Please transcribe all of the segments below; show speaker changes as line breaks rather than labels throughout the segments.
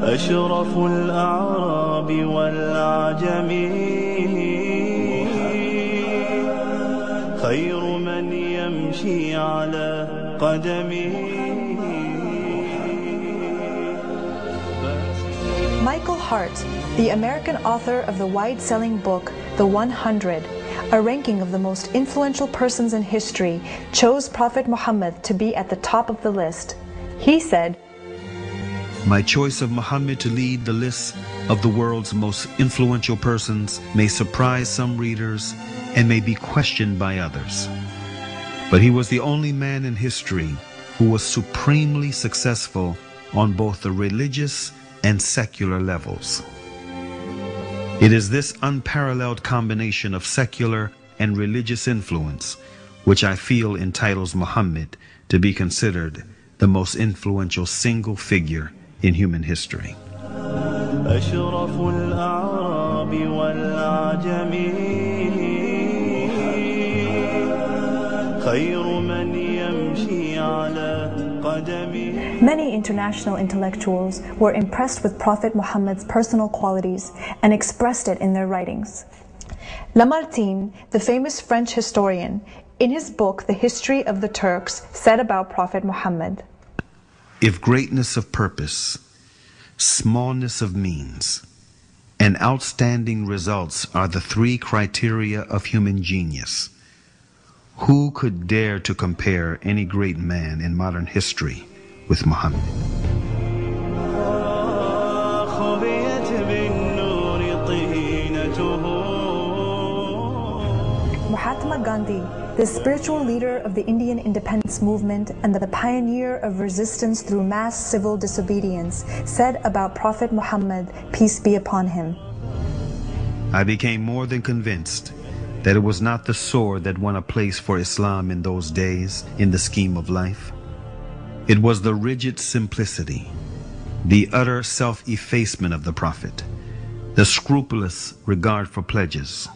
أشرف الأعراب والعجم خير من يمشي على قدمه.
Michael Hart, the American author of the wide-selling book The 100, a ranking of the most influential persons in history, chose Prophet Muhammad to be at the top of the list. He said,
"My choice of Muhammad to lead the list of the world's most influential persons may surprise some readers and may be questioned by others. But he was the only man in history who was supremely successful on both the religious and secular levels. It is this unparalleled combination of secular and religious influence which I feel entitles Muhammad to be considered the most influential single figure in human history."
أشرف الأعراب والعجم خير من يمشي على قدمه.
Many international intellectuals were impressed with Prophet Muhammad's personal qualities and expressed it in their writings. Lamartine, the famous French historian, in his book The History of the Turks, said about Prophet Muhammad,
"If greatness of purpose, smallness of means, and outstanding results are the three criteria of human genius, who could dare to compare any great man in modern history with Muhammad?"
Mahatma Gandhi, the spiritual leader of the Indian independence movement and the pioneer of resistance through mass civil disobedience, said about Prophet Muhammad, peace be upon him,
"I became more than convinced that it was not the sword that won a place for Islam in those days in the scheme of life. It was the rigid simplicity, the utter self-effacement of the Prophet, the scrupulous regard for pledges,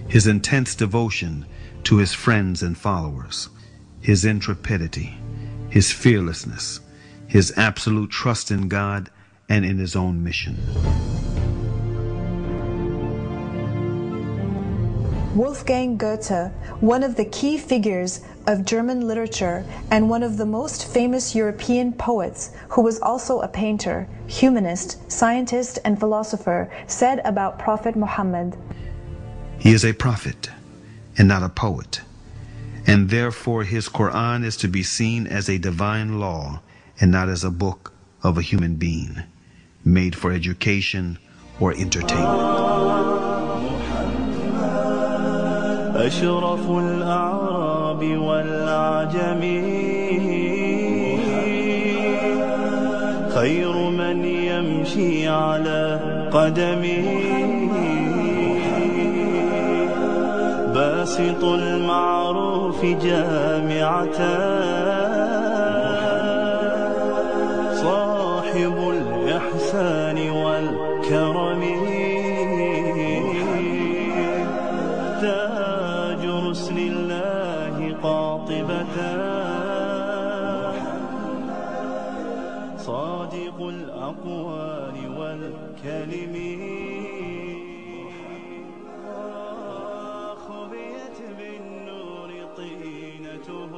his intense devotion to his friends and followers, his intrepidity, his fearlessness, his absolute trust in God and in his own mission."
Wolfgang Goethe, one of the key figures of German literature and one of the most famous European poets, who was also a painter, humanist, scientist, and philosopher, said about Prophet Muhammad,
"He is a prophet and not a poet, and therefore his Quran is to be seen as a divine law and not as a book of a human being, made for education or entertainment."
أشرف الأعراب والعجم خير من يمشي على قدمه باسط المعروف جامعة صاحب الإحسان والكرم تاج رسل الله قاطبة صادق الأقوال والكلم خبيت بالنور طينته